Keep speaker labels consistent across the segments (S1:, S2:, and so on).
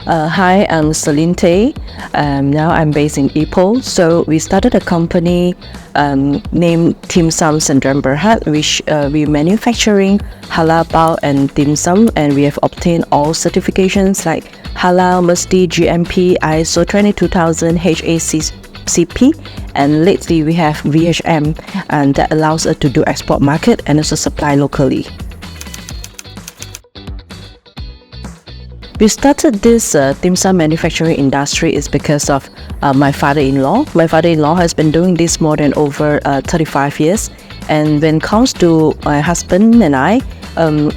S1: Hi, I'm Ceylyn Tay. Now I'm based in Ipoh. So we started a company named Dim Sum Sendram Berhad, which we manufacturing halal bao and dim sum, and we have obtained all certifications like Halal, Mesti, GMP, ISO 22000, HACCP, and lately we have VHM, and that allows us to do export market and also supply locally. We started this dim sum manufacturing industry is because of my father-in-law. My father-in-law has been doing this more than over 35 years. And when it comes to my husband and I,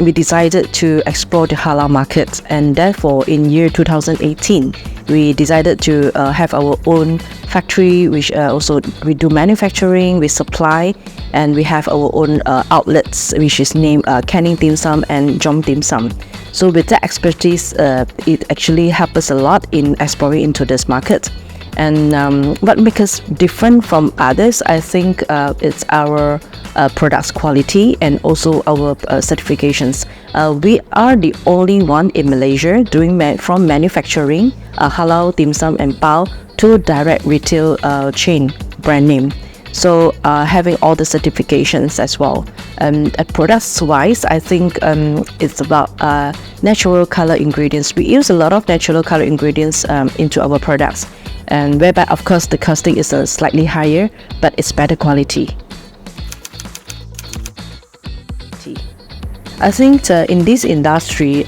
S1: we decided to explore the halal market. And therefore, in year 2018, we decided to have our own factory, which also we do manufacturing, we supply, and we have our own outlets, which is named Canning Dim Sum and Jom Dim Sum. So with that expertise, it actually helped us a lot in exploring into this market. And what makes us different from others, I think it's our products quality and also our certifications. We are the only one in Malaysia doing from manufacturing halal dim sum and bao to direct retail chain brand name. So having all the certifications as well. At products wise, I think it's about natural color ingredients. We use a lot of natural color ingredients into our products, and whereby of course the costing is slightly higher, but it's better quality. I think in this industry,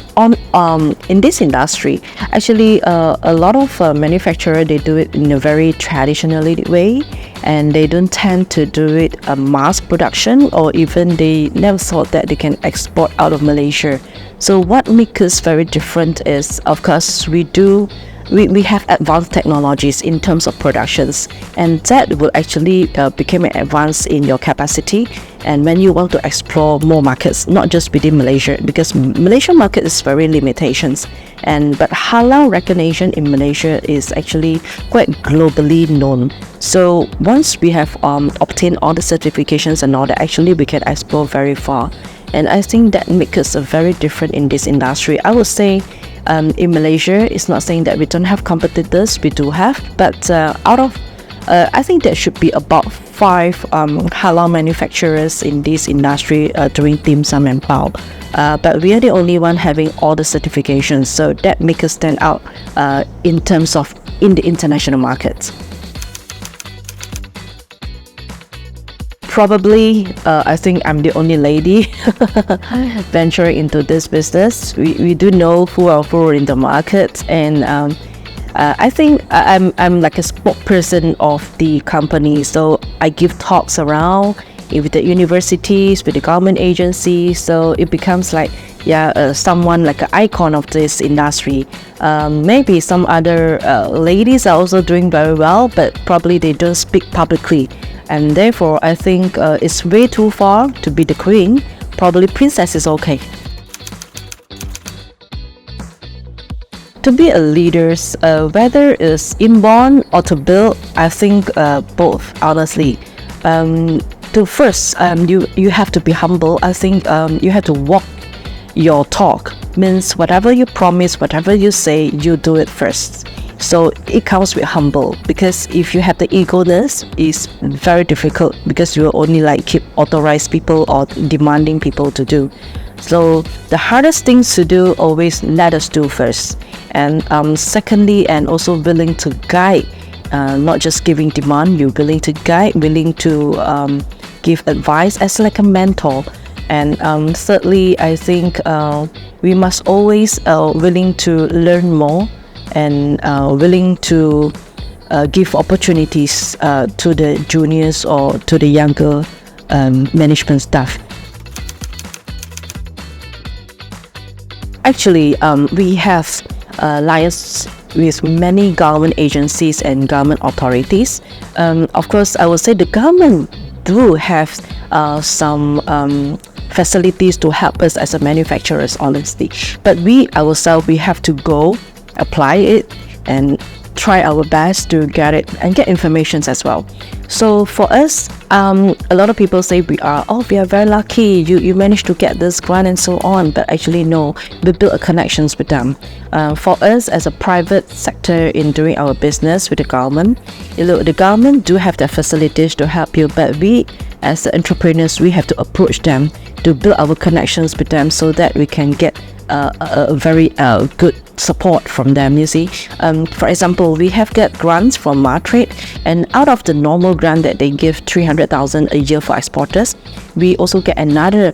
S1: actually a lot of manufacturers, they do it in a very traditionally way, and they don't tend to do it mass production, or even they never thought that they can export out of Malaysia. So what makes us very different is, of course, we have advanced technologies in terms of productions, and that will actually become an advance in your capacity. And when you want to explore more markets, not just within Malaysia, because Malaysian market is very limitations, but halal recognition in Malaysia is actually quite globally known. So once we have obtained all the certifications and all that, actually we can explore very far. And I think that makes us very different in this industry. I would say in Malaysia, it's not saying that we don't have competitors, we do have, but out of I think there should be about 5 halal manufacturers in this industry doing dim sum and bao, but we are the only one having all the certifications, so that makes us stand out in terms of in the international markets. Probably, I think I'm the only lady venturing into this business. We do know who are in the market, and I think I'm like a spokesperson of the company. So I give talks around with the universities, with the government agencies. So it becomes like someone like an icon of this industry. Maybe some other ladies are also doing very well, but probably they don't speak publicly. And therefore, I think it's way too far to be the queen. Probably princess is okay. To be a leader, whether it's inborn or to build, I think both, honestly. To first, you have to be humble. I think you have to walk your talk. Means whatever you promise, whatever you say, you do it first. So it comes with humble, because if you have the egoness, it's very difficult, because you only like keep authorize people or demanding people to do. So the hardest things to do, always let us do first. And secondly, and also willing to guide, not just giving demand, you're willing to guide, willing to give advice as like a mentor. And thirdly, I think we must always willing to learn more, and willing to give opportunities to the juniors or to the younger management staff. Actually, we have alliance with many government agencies and government authorities. Of course, I would say the government do have some facilities to help us as a manufacturers, honestly. But we ourselves, we have to go apply it and try our best to get it and get information as well. So for us, a lot of people say we are very lucky, you managed to get this grant and so on, but actually no, we build connections with them. For us as a private sector in doing our business with the government, the government do have their facilities to help you, but we as the entrepreneurs, we have to approach them to build our connections with them so that we can get a very good support from them, you see. For example, we have get grants from Martrade, and out of the normal grant that they give 300,000 a year for exporters, we also get another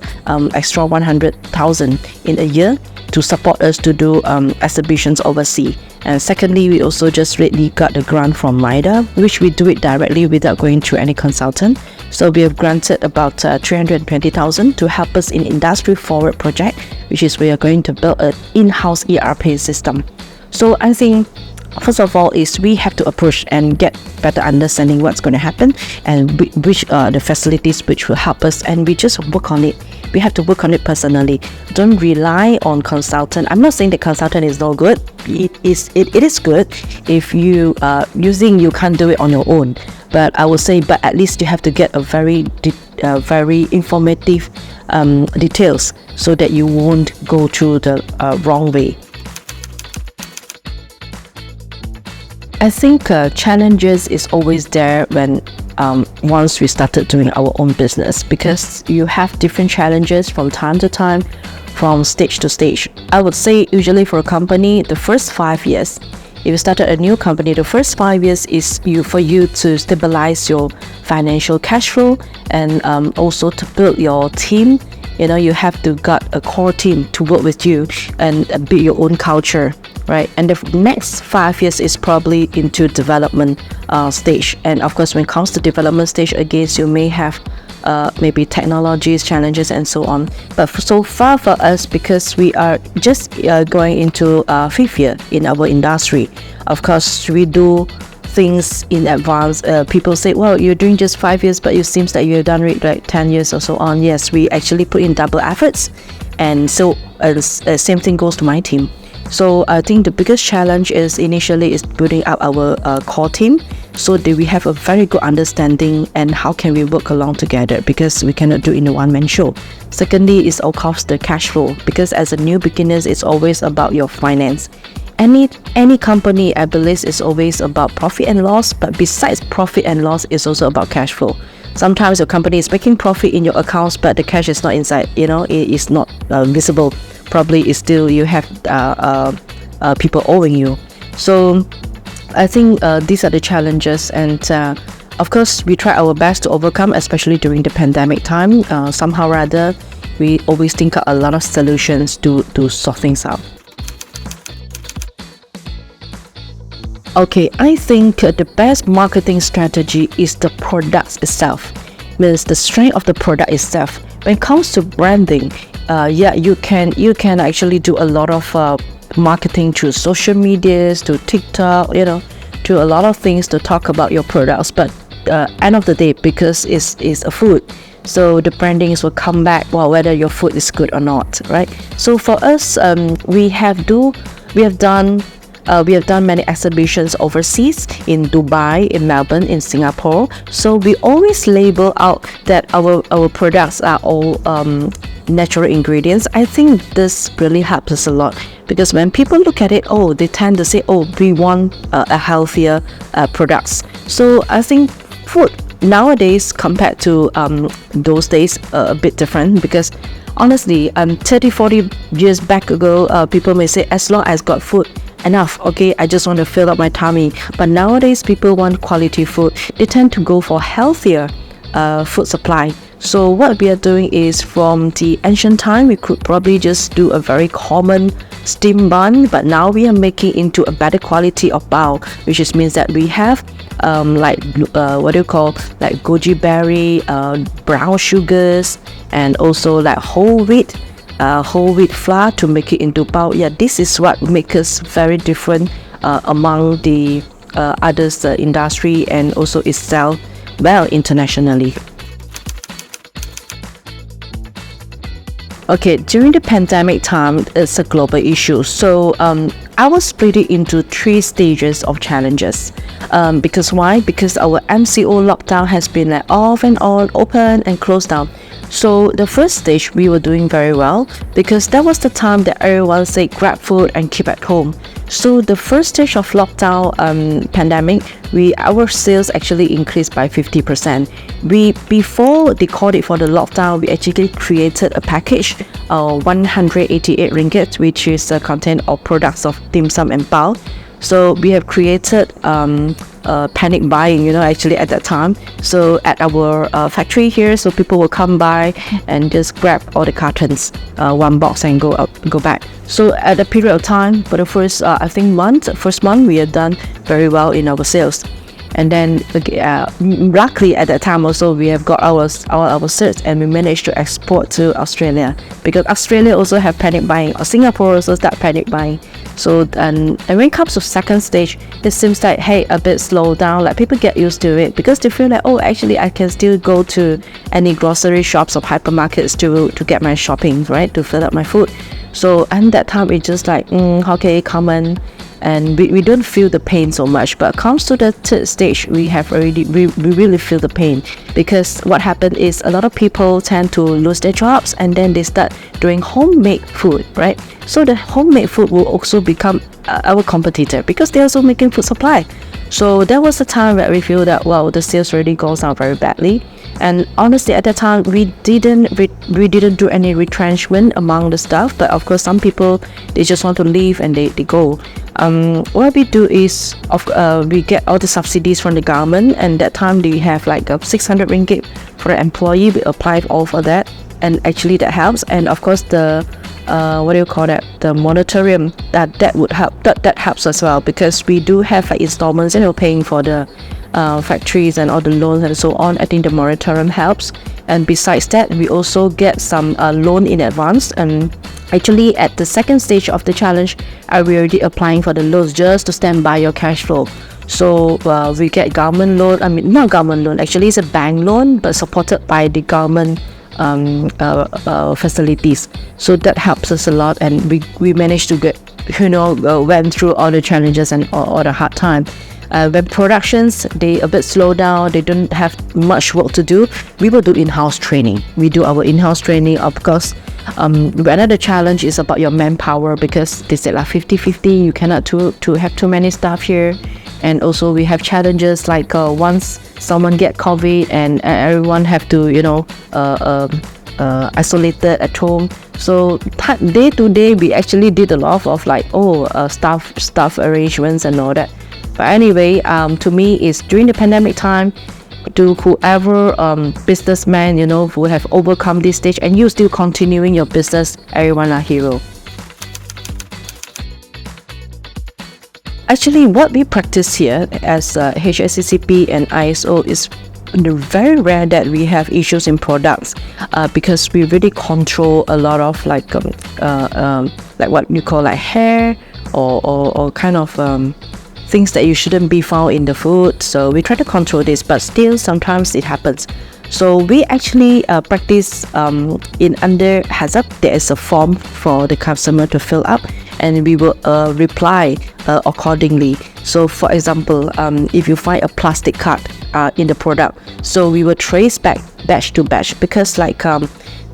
S1: extra 100,000 in a year to support us to do exhibitions overseas. And secondly, we also just lately got the grant from MIDA, which we do it directly without going through any consultant. So we have granted about 320,000 to help us in industry forward project, which is we are going to build an in-house ERP system. So I think first of all is we have to approach and get better understanding what's going to happen and which are the facilities which will help us, and we just work on it. We have to work on it personally. Don't rely on consultant. I'm not saying the consultant is no good. It is good if you you can't do it on your own. But I would say, but at least you have to get a very informative details so that you won't go through the wrong way. I think challenges is always there when once we started doing our own business, because you have different challenges from time to time, from stage to stage. I would say usually for a company, the first 5 years, if you started a new company, the first 5 years is for you to stabilize your financial cash flow and also to build your team. You have to got a core team to work with you and build your own culture, right? And the next 5 years is probably into development stage. And of course, when it comes to development stage, again, you may have maybe technologies, challenges, and so on. But so far for us, because we are just going into 5th year in our industry, of course, we do things in advance. People say, well, you're doing just 5 years, but it seems that you've done it like 10 years or so on. Yes, we actually put in double efforts. And so same thing goes to my team. So I think the biggest challenge is initially is building up our core team so that we have a very good understanding and how can we work along together, because we cannot do it in a one-man show. Secondly is of course the cash flow, because as a new beginners, it's always about your finance. Any company, I believe, is always about profit and loss, but besides profit and loss, it's also about cash flow. Sometimes your company is making profit in your accounts, but the cash is not inside, it is not visible. Probably it's still you have people owing you. So I think these are the challenges, and of course we try our best to overcome, especially during the pandemic time. Somehow or other, we always think of a lot of solutions to sort things out. Okay, I think the best marketing strategy is the product itself. Means the strength of the product itself. When it comes to branding, you can actually do a lot of marketing through social medias, to TikTok, to a lot of things to talk about your products. But end of the day, because it's a food, so the brandings will come back whether your food is good or not, right? So for us, we have done many exhibitions overseas, in Dubai, in Melbourne, in Singapore. So we always label out that our products are all natural ingredients. I think this really helps us a lot, because when people look at it, they tend to say, we want a healthier products. So I think food nowadays compared to those days a bit different, because honestly, 30-40 years back ago, people may say, as long as got food, enough, okay, I just want to fill up my tummy. But nowadays people want quality food. They tend to go for healthier food supply. So what we are doing is, from the ancient time, we could probably just do a very common steam bun, but now we are making into a better quality of bao, which just means that we have like goji berry, brown sugars, and also like whole wheat flour to make it into bao. Yeah, this is what makes us very different among the others industry, and also it sells well internationally. Okay, during the pandemic time, it's a global issue. So I will split it into 3 stages of challenges. Because why? Because our MCO lockdown has been like off and on, open and closed down. So the first stage we were doing very well because that was the time that everyone said grab food and keep at home. So the first stage of lockdown pandemic, our sales actually increased by 50%. Before they called it for the lockdown, we actually created a package, 188 ringgit, which is a content of products of dim sum and bao. So we have created panic buying, actually at that time. So at our factory here, so people will come by and just grab all the cartons, one box, and go back. So at a period of time, for the first first month, we had done very well in our sales. And then luckily at that time also we have got our certs, and we managed to export to Australia, because Australia also have panic buying, or Singapore also start panic buying. So and when it comes to second stage, it seems like, hey, a bit slow down, like people get used to it because they feel like, oh, actually I can still go to any grocery shops or hypermarkets to get my shopping, right, to fill up my food. So and that time it's just like okay, common, and we don't feel the pain so much. But comes to the third stage, we really feel the pain, because what happened is a lot of people tend to lose their jobs, and then they start doing homemade food, right? So the homemade food will also become our competitor, because they're also making food supply. So there was a time where we feel that, well, the sales really goes down very badly. And honestly, at that time, we didn't do any retrenchment among the staff. But of course, some people, they just want to leave and they go. What we do is we get all the subsidies from the government, and that time they have like 600 ringgit for an employee. We apply all for that, and actually that helps. And of course the the moratorium, that would help, that helps as well, because we do have like installments, paying for the factories and all the loans and so on. I think the moratorium helps. And besides that, we also get some loan in advance. And actually at the second stage of the challenge, I was already applying for the loans just to stand by your cash flow. So we get government loan, not government loan, actually it's a bank loan, but supported by the government facilities. So that helps us a lot, and we managed to get, went through all the challenges and all the hard time. When productions, they a bit slow down, they don't have much work to do, we will do in-house training. We do our in-house training. Of course, another challenge is about your manpower, because they said like 50-50, you cannot to have too many staff here. And also we have challenges like once someone get COVID and everyone have to isolated at home. So day to day we actually did a lot of like staff arrangements and all that. But anyway, to me, is during the pandemic time, to whoever businessman who have overcome this stage and you still continuing your business, everyone are hero. Actually, what we practice here as HACCP and ISO is very rare that we have issues in products, because we really control a lot of like what you call like hair or kind of things that you shouldn't be found in the food. So we try to control this, but still sometimes it happens. So we actually practice in under HACCP. There is a form for the customer to fill up, and we will reply accordingly. So for example, if you find a plastic card in the product, so we will trace back batch to batch, because like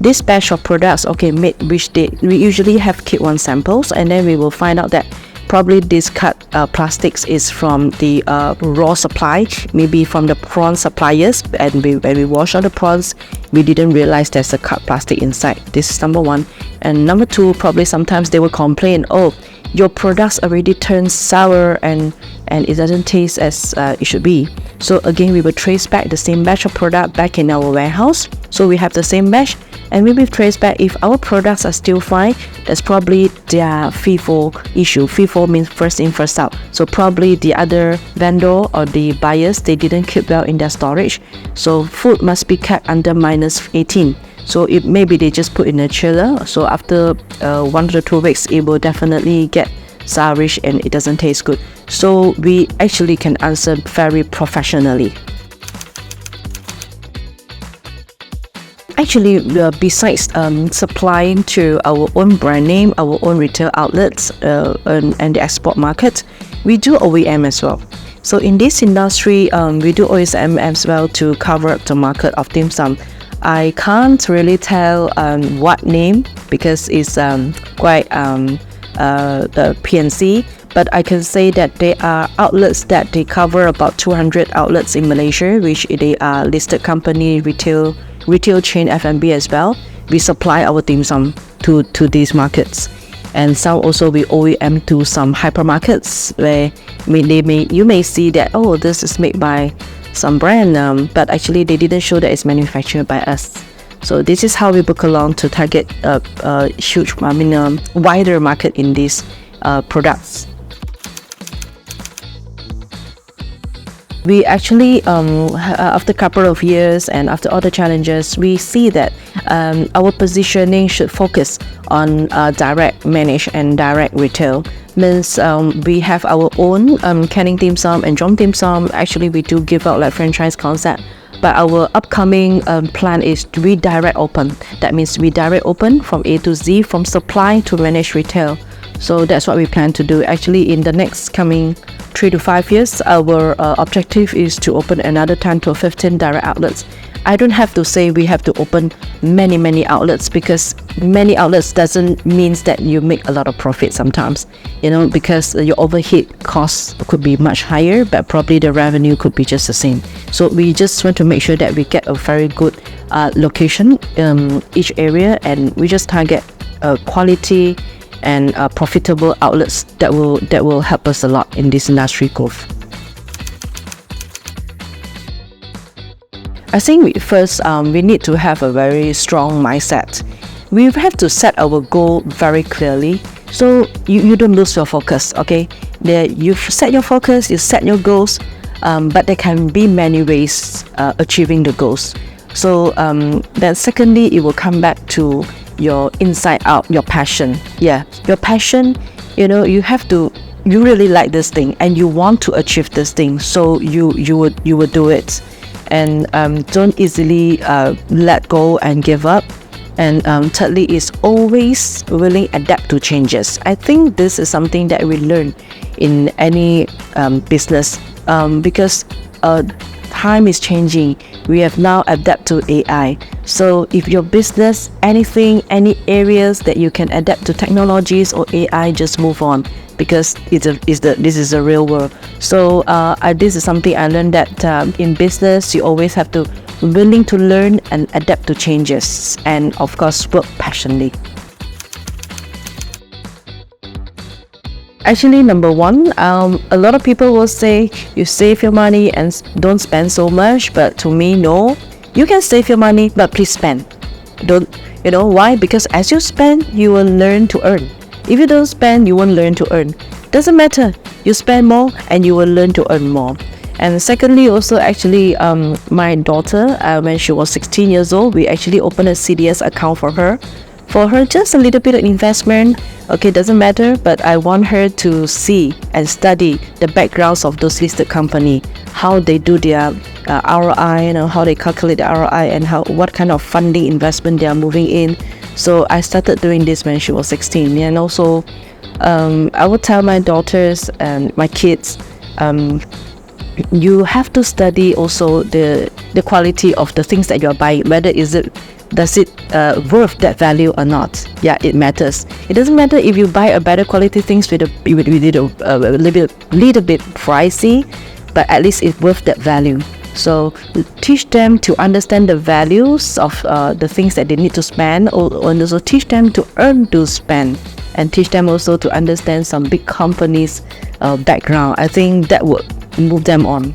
S1: this batch of products, made which date, we usually have kit 1 samples, and then we will find out that probably this cut plastics is from the raw supply, maybe from the prawn suppliers, and when we wash all the prawns, we didn't realize there's a cut plastic inside. This is number 1. And number 2, probably sometimes they will complain, your products already turned sour and it doesn't taste as it should be. So again, we will trace back the same batch of product back in our warehouse. So we have the same batch, and we will trace back. If our products are still fine, that's probably their FIFO issue. FIFO means first in, first out. So probably the other vendor or the buyers, they didn't keep well in their storage. So food must be kept under -18. So maybe they just put in a chiller. So after 1 to 2 weeks, it will definitely get sourish and it doesn't taste good. So we actually can answer very professionally. Actually, besides supplying to our own brand name, our own retail outlets, and the export market, we do OEM as well. So in this industry, we do OEM as well to cover up the market of dim sum. I can't really tell what name because it's quite the PNC, but I can say that there are outlets that they cover about 200 outlets in Malaysia, which they are listed company, retail chain, F&B as well. We supply our dim sum to these markets, and some also we OEM to some hypermarkets where you may see that, oh, this is made by some brand, but actually they didn't show that it's manufactured by us. So this is how we book along to target a huge, wider market in these products. We actually, after a couple of years and after all the challenges, we see that our positioning should focus on direct manage and direct retail. Means we have our own canning dim sum and drum dim sum. Actually, we do give out like franchise concept. But our upcoming plan is to be direct open. That means we direct open from A to Z, from supply to manage retail. So that's what we plan to do. Actually, in the next coming 3 to 5 years, our objective is to open another 10 to 15 direct outlets. I don't have to say we have to open many outlets, because many outlets doesn't means that you make a lot of profit sometimes, because your overhead costs could be much higher, but probably the revenue could be just the same. So we just want to make sure that we get a very good location each area, and we just target quality and profitable outlets that will help us a lot in this industry growth. I think first we need to have a very strong mindset. We have to set our goal very clearly, so you don't lose your focus. Okay, you set your focus, you set your goals, but there can be many ways achieving the goals. So then secondly, it will come back to your inside out, your passion. Your passion, you really like this thing and you want to achieve this thing, so you would do it, and don't easily let go and give up. And thirdly is always willing adapt to changes. I think this is something that we learn in any business, because time is changing. We have now adapt to AI. So if your business, any areas that you can adapt to technologies or AI, just move on, because this is the real world. So this is something I learned, that in business you always have to willing to learn and adapt to changes, and of course work passionately. Actually, number one, a lot of people will say you save your money and don't spend so much, but to me, no. You can save your money, but please spend. Don't, why? Because as you spend, you will learn to earn. If you don't spend, you won't learn to earn. Doesn't matter. You spend more and you will learn to earn more. And secondly, also actually, my daughter, when she was 16 years old, we actually opened a CDS account for her. For her, just a little bit of investment. Okay, doesn't matter, but I want her to see and study the backgrounds of those listed company, how they do their ROI, how they calculate the ROI, and what kind of funding investment they are moving in. So I started doing this when she was 16, and also I would tell my daughters and my kids, you have to study also the quality of the things that you are buying, whether does it worth that value or not. Yeah, it matters. It doesn't matter if you buy a better quality things with a little bit pricey, but at least it's worth that value. So teach them to understand the values of the things that they need to spend, and also teach them to earn to spend, and teach them also to understand some big companies' background. I think that would move them on.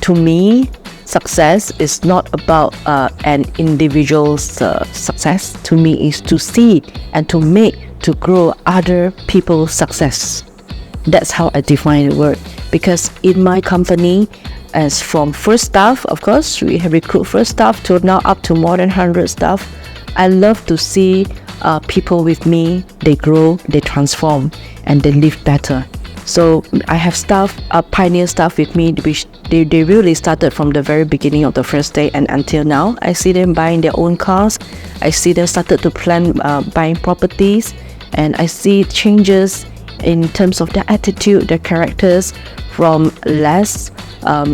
S1: To me, success is not about an individual's success. To me, is to see and to grow other people's success. That's how I define the word. Because in my company, as from first staff, of course, we have recruit first staff to now up to more than 100 staff. I love to see people with me, they grow, they transform, and they live better. So I have staff, pioneer staff with me, which they really started from the very beginning of the first day and until now. I see them buying their own cars. I see them started to plan buying properties, and I see changes in terms of their attitude, their characters, from less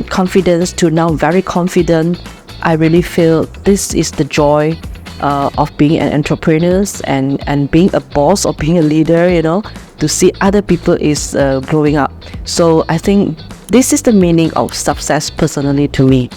S1: confidence to now very confident. I really feel this is the joy of being an entrepreneur and being a boss or being a leader, to see other people is growing up. So I think this is the meaning of success personally to me.